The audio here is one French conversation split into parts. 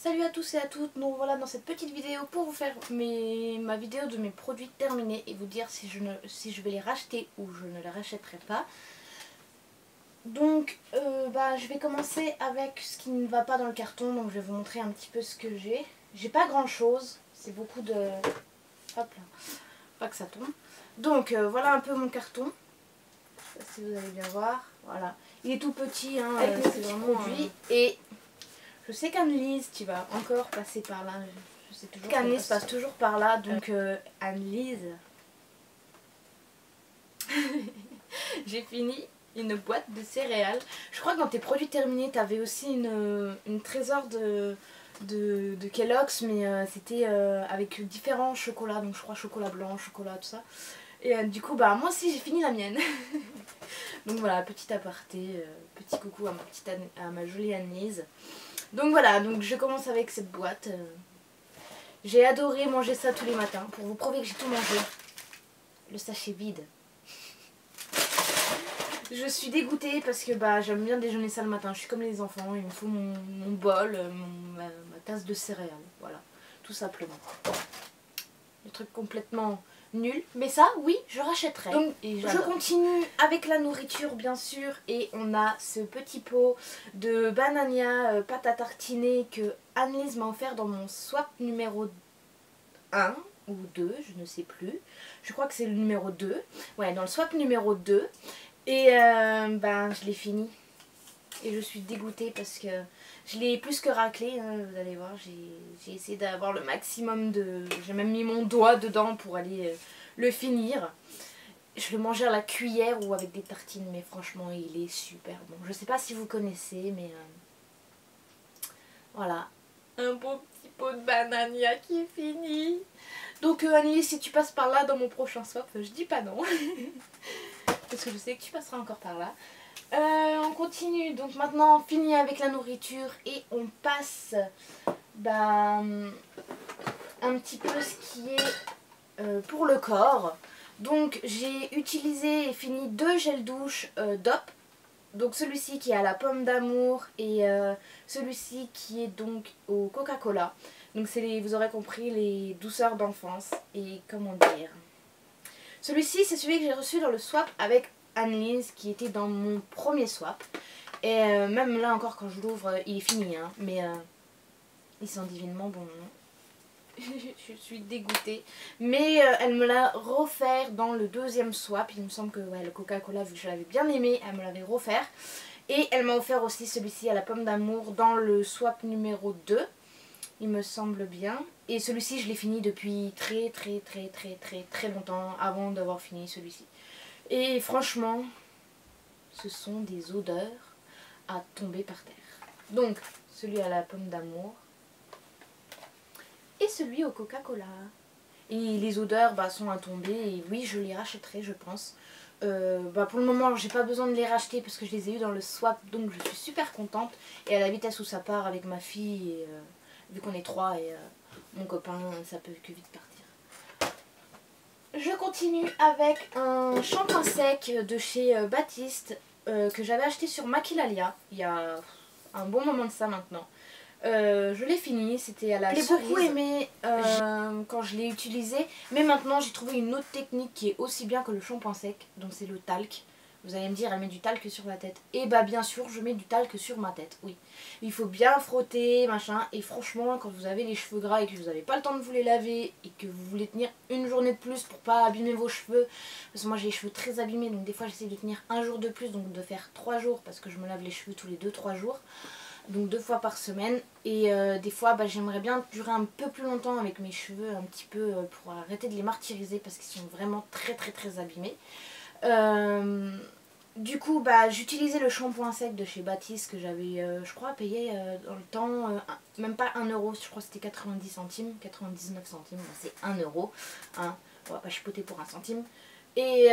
Salut à tous et à toutes, donc voilà dans cette petite vidéo pour vous faire ma vidéo de mes produits terminés et vous dire si je vais les racheter ou je ne les rachèterai pas. Donc je vais commencer avec ce qui ne va pas dans le carton, donc je vais vous montrer un petit peu ce que j'ai. J'ai pas grand chose, c'est beaucoup de... Hop là, pas que ça tombe. Donc voilà un peu mon carton, je sais pas si vous allez bien voir, voilà. Il est tout petit, hein, c'est vraiment produit et... Je sais qu'Anne-Lise, tu vas encore passer par là. Je sais toujours qu'Anne-Lise passe toujours par là. Donc Anne-Lise, j'ai fini une boîte de céréales. Je crois que dans tes produits terminés, tu avais aussi une trésor de Kellogg's. Mais c'était avec différents chocolats. Donc je crois chocolat blanc, chocolat, tout ça. Et du coup, moi aussi j'ai fini la mienne. Donc voilà, petit aparté, petit coucou à ma jolie Anne-Lise. Donc voilà, donc je commence avec cette boîte. J'ai adoré manger ça tous les matins pour vous prouver que j'ai tout mangé. Le sachet vide. Je suis dégoûtée parce que j'aime bien déjeuner ça le matin. Je suis comme les enfants, il me faut mon bol, ma tasse de céréales. Voilà, tout simplement. Le truc complètement nul, mais ça oui je rachèterai. Donc je continue avec la nourriture bien sûr, et on a ce petit pot de Banania pâte à tartiner que Anne-Lise m'a offert dans mon swap numéro 1 ou 2, je ne sais plus, je crois que c'est le numéro 2, ouais, dans le swap numéro 2, et je l'ai fini et je suis dégoûtée parce que je l'ai plus que raclé, hein, vous allez voir, j'ai essayé d'avoir le maximum de... J'ai même mis mon doigt dedans pour aller le finir. Je le mangeais à la cuillère ou avec des tartines, mais franchement il est super bon. Je sais pas si vous connaissez, mais voilà. Un beau petit pot de Banania qui est fini. Donc Annie, si tu passes par là dans mon prochain swap, je dis pas non. Parce que je sais que tu passeras encore par là. On continue, donc maintenant fini avec la nourriture et on passe un petit peu ce qui est pour le corps. Donc j'ai utilisé et fini 2 gels douche DOP. Donc celui-ci qui est à la pomme d'amour et celui-ci qui est donc au Coca-Cola. Donc c'est vous aurez compris, les douceurs d'enfance et comment dire. Celui-ci c'est celui que j'ai reçu dans le swap avec Anne-Lise qui était dans mon premier swap. Et même là encore quand je l'ouvre il est fini, hein, mais il sent divinement bon. Je suis dégoûtée. Mais elle me l'a refaire dans le deuxième swap. Il me semble que ouais, le Coca-Cola, vu que je l'avais bien aimé, elle me l'avait refaire. Et elle m'a offert aussi celui-ci à la pomme d'amour dans le swap numéro 2. Il me semble bien. Et celui-ci je l'ai fini depuis très longtemps avant d'avoir fini celui-ci. Et franchement, ce sont des odeurs à tomber par terre. Donc, celui à la pomme d'amour. Et celui au Coca-Cola. Et les odeurs sont à tomber. Et oui, je les rachèterai, je pense. Pour le moment, j'ai pas besoin de les racheter parce que je les ai eu dans le swap. Donc, je suis super contente. Et à la vitesse où ça part avec ma fille, et, vu qu'on est 3 et mon copain, ça peut que vite partir. Je continue avec un shampoing sec de chez Baptiste que j'avais acheté sur Maquilalia il y a un bon moment de ça maintenant. Je l'ai fini, c'était à la cerise. J'ai beaucoup aimé quand je l'ai utilisé, mais maintenant j'ai trouvé une autre technique qui est aussi bien que le shampoing sec, donc c'est le talc. Vous allez me dire, elle met du talc sur la tête. Et bien sûr, je mets du talc sur ma tête, oui. Il faut bien frotter, machin, et franchement, quand vous avez les cheveux gras et que vous n'avez pas le temps de vous les laver, et que vous voulez tenir une journée de plus pour pas abîmer vos cheveux, parce que moi j'ai les cheveux très abîmés, donc des fois j'essaie de tenir un jour de plus, donc de faire 3 jours, parce que je me lave les cheveux tous les 2-3 jours. Donc 2 fois par semaine, et des fois j'aimerais bien durer un peu plus longtemps avec mes cheveux un petit peu pour arrêter de les martyriser parce qu'ils sont vraiment très abîmés. Du coup j'utilisais le shampoing sec de chez Baptiste que j'avais je crois payé dans le temps même pas 1 euro, je crois que c'était 90 centimes, 99 centimes, c'est 1 euro, hein, on va pas chipoter pour 1 centime. Et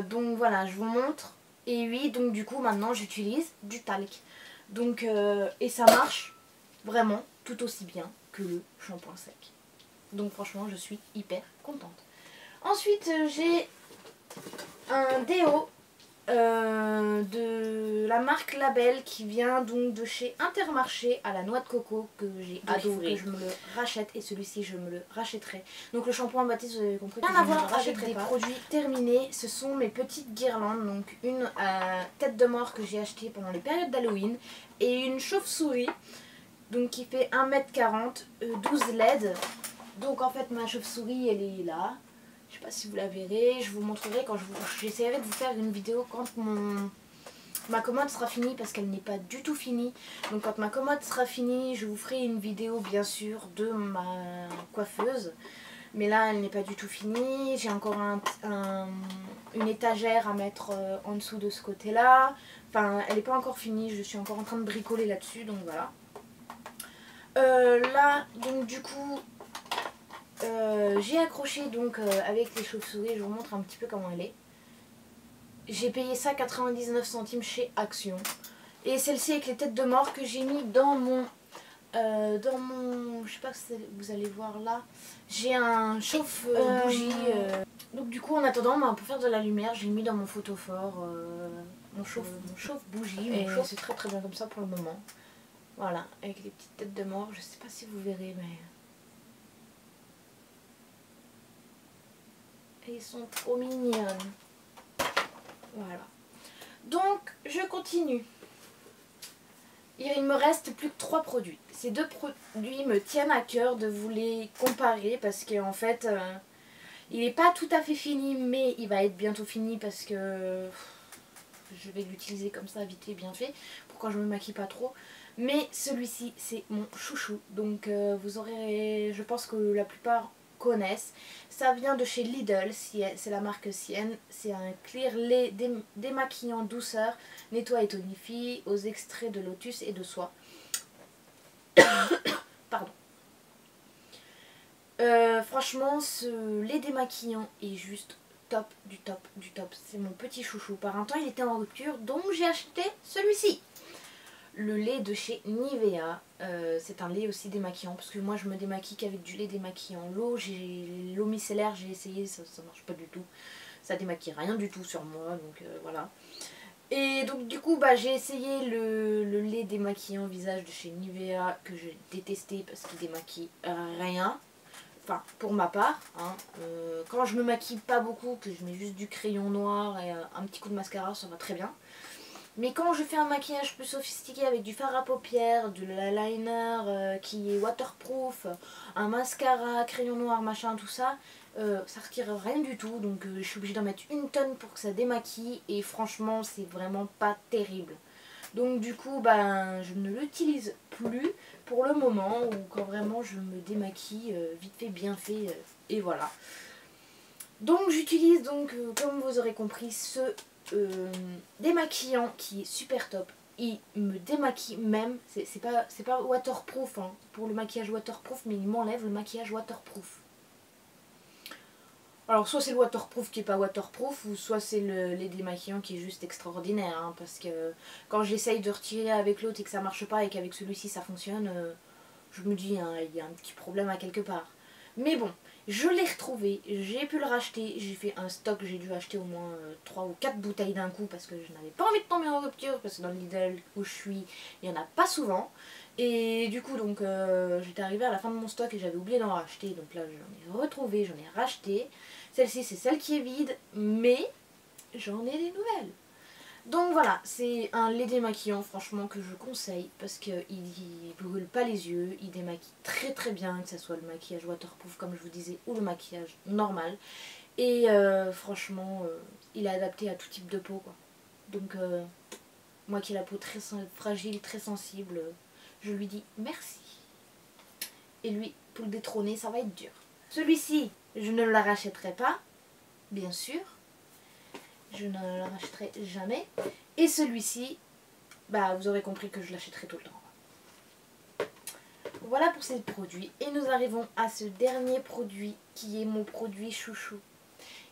donc voilà, je vous montre. Et oui, donc du coup maintenant j'utilise du talc. Donc, et ça marche vraiment tout aussi bien que le shampoing sec. Donc franchement, je suis hyper contente. Ensuite, j'ai un déo de la marque Label qui vient donc de chez Intermarché à la noix de coco que j'ai adoré, que je me le rachète et celui-ci je me le rachèterai. Donc le shampoing Baptiste, vous avez compris que rien à voir avec des produits terminés, ce sont mes petites guirlandes, donc une tête de mort que j'ai achetée pendant les périodes d'Halloween et une chauve-souris donc qui fait 1m40, 12 LED. Donc en fait ma chauve-souris elle est là. Je sais pas si vous la verrez, je vous montrerai quand j'essaierai de vous faire une vidéo quand ma commode sera finie parce qu'elle n'est pas du tout finie. Donc quand ma commode sera finie, je vous ferai une vidéo bien sûr de ma coiffeuse. Mais là elle n'est pas du tout finie, j'ai encore une étagère à mettre en dessous de ce côté là. Enfin elle n'est pas encore finie, je suis encore en train de bricoler là-dessus donc voilà. Là donc du coup j'ai accroché donc avec les chauves-souris, je vous montre un petit peu comment elle est. J'ai payé ça 99 centimes chez Action. Et celle-ci avec les têtes de mort que j'ai mis dans mon... je sais pas si vous allez voir là. J'ai un chauffe-bougie. Donc du coup en attendant, pour faire de la lumière, j'ai mis dans mon photophore mon chauffe-bougie. Et c'est très très bien comme ça pour le moment. Voilà, avec les petites têtes de mort. Je sais pas si vous verrez mais... Ils sont trop mignonnes. Voilà. Donc, je continue. Il me reste plus que 3 produits. Ces 2 produits me tiennent à cœur de vous les comparer parce qu'en fait, il n'est pas tout à fait fini, mais il va être bientôt fini parce que je vais l'utiliser comme ça, vite fait, bien fait, pour quand je me maquille pas trop. Mais celui-ci, c'est mon chouchou. Donc, vous aurez, je pense que la plupart connaissent. Ça vient de chez Lidl, c'est la marque Sienne. C'est un clear lait démaquillant douceur, nettoie et tonifie aux extraits de lotus et de soie. Pardon. Franchement, ce lait démaquillant est juste top du top du top. C'est mon petit chouchou. Par un temps, il était en rupture, donc j'ai acheté celui-ci. Le lait de chez Nivea, c'est un lait aussi démaquillant parce que moi je me démaquille qu'avec du lait démaquillant. L'eau micellaire j'ai essayé, ça marche pas du tout, ça démaquille rien du tout sur moi donc voilà. Et donc du coup j'ai essayé le lait démaquillant visage de chez Nivea que j'ai détesté parce qu'il démaquille rien. Enfin pour ma part, hein. Quand je me maquille pas beaucoup, que je mets juste du crayon noir et un petit coup de mascara, ça va très bien. Mais quand je fais un maquillage plus sophistiqué avec du fard à paupières, de l'eyeliner qui est waterproof, un mascara, crayon noir, machin, tout ça, ça retire rien du tout. Donc je suis obligée d'en mettre une tonne pour que ça démaquille et franchement c'est vraiment pas terrible. Donc du coup je ne l'utilise plus pour le moment ou quand vraiment je me démaquille vite fait, bien fait et voilà. Donc j'utilise donc comme vous aurez compris ce démaquillant qui est super top. Il me démaquille même, c'est pas waterproof hein, pour le maquillage waterproof, mais il m'enlève le maquillage waterproof. Alors soit c'est le waterproof qui est pas waterproof, ou soit c'est les démaquillants qui est juste extraordinaire hein, parce que quand j'essaye de retirer avec l'autre et que ça marche pas et qu'avec celui-ci ça fonctionne, je me dis hein, il y a un petit problème à quelque part. Mais bon, je l'ai retrouvé, j'ai pu le racheter, j'ai fait un stock, j'ai dû acheter au moins 3 ou 4 bouteilles d'un coup parce que je n'avais pas envie de tomber en rupture parce que dans le Lidl où je suis, il n'y en a pas souvent. Et du coup donc j'étais arrivée à la fin de mon stock et j'avais oublié d'en racheter, donc là j'en ai retrouvé, j'en ai racheté. Celle-ci c'est celle qui est vide, mais j'en ai des nouvelles. Donc voilà, c'est un lait démaquillant franchement que je conseille parce qu'il ne brûle pas les yeux, il démaquille très très bien, que ce soit le maquillage waterproof comme je vous disais ou le maquillage normal. Et franchement, il est adapté à tout type de peau quoi. Donc moi qui ai la peau très fragile, très sensible, je lui dis merci. Et lui, pour le détrôner, ça va être dur. Celui-ci, je ne la rachèterai pas, bien sûr. Je ne la rachèterai jamais. Et celui-ci, vous aurez compris que je l'achèterai tout le temps. Voilà pour ces produits. Et nous arrivons à ce dernier produit qui est mon produit chouchou.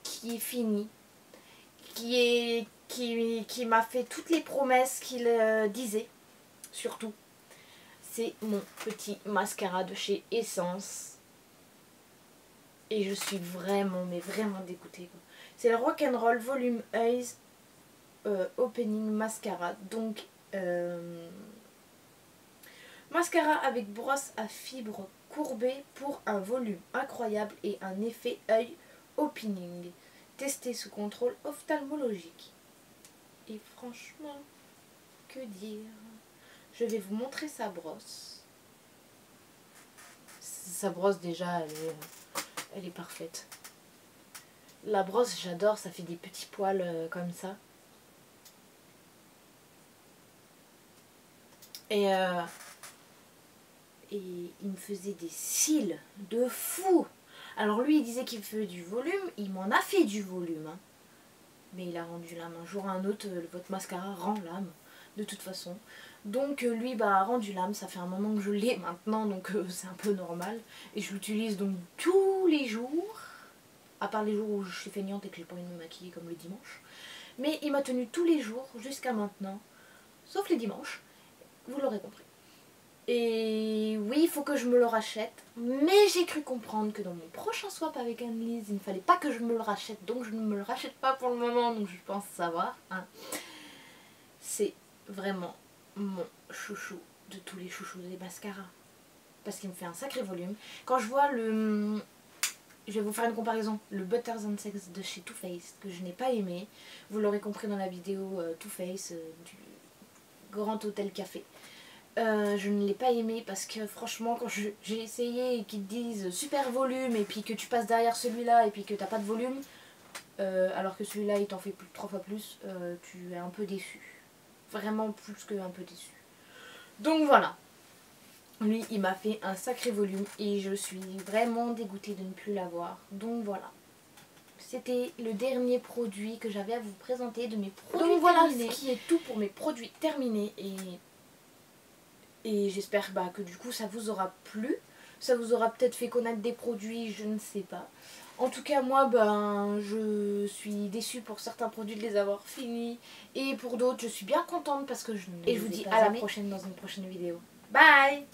Qui est fini. Qui m'a fait toutes les promesses qu'il disait. Surtout. C'est mon petit mascara de chez Essence. Et je suis vraiment, mais vraiment dégoûtée. C'est le Rock'n'Roll Volume Eyes Opening Mascara. Donc mascara avec brosse à fibres courbées pour un volume incroyable et un effet œil opening. Testé sous contrôle ophtalmologique. Et franchement, que dire? Je vais vous montrer sa brosse. Sa brosse déjà, elle est parfaite. La brosse, j'adore, ça fait des petits poils comme ça. Et il me faisait des cils de fou. Alors lui, il disait qu'il faisait du volume, il m'en a fait du volume. Hein. Mais il a rendu l'âme. Un jour ou un autre, votre mascara rend l'âme, de toute façon. Donc lui, a rendu l'âme. Ça fait un moment que je l'ai maintenant, donc c'est un peu normal. Et je l'utilise donc tous les jours. À part les jours où je suis feignante et que j'ai pas envie de me maquiller comme le dimanche. Mais il m'a tenu tous les jours jusqu'à maintenant. Sauf les dimanches. Vous l'aurez compris. Et oui, il faut que je me le rachète. Mais j'ai cru comprendre que dans mon prochain swap avec Annelise, il ne fallait pas que je me le rachète. Donc je ne me le rachète pas pour le moment. Donc je pense savoir. Hein. C'est vraiment mon chouchou de tous les chouchous des mascaras. Parce qu'il me fait un sacré volume. Quand je vois le... Je vais vous faire une comparaison. Le Butter Than Sex de chez Too Faced, que je n'ai pas aimé. Vous l'aurez compris dans la vidéo Too Faced du Grand Hôtel Café. Je ne l'ai pas aimé parce que franchement quand j'ai essayé et qu'ils te disent super volume et puis que tu passes derrière celui-là et puis que t'as pas de volume alors que celui-là il t'en fait 3 fois plus, tu es un peu déçu. Vraiment plus qu'un peu déçu. Donc voilà. Lui il m'a fait un sacré volume et je suis vraiment dégoûtée de ne plus l'avoir. Donc voilà. C'était le dernier produit que j'avais à vous présenter de mes produits terminés. Donc voilà ce qui est tout pour mes produits terminés et j'espère que du coup ça vous aura plu. Ça vous aura peut-être fait connaître des produits, je ne sais pas. En tout cas moi je suis déçue pour certains produits de les avoir finis. Et pour d'autres je suis bien contente parce que je ne les ai pas aimés. Et je vous dis à la prochaine dans une prochaine vidéo. Bye!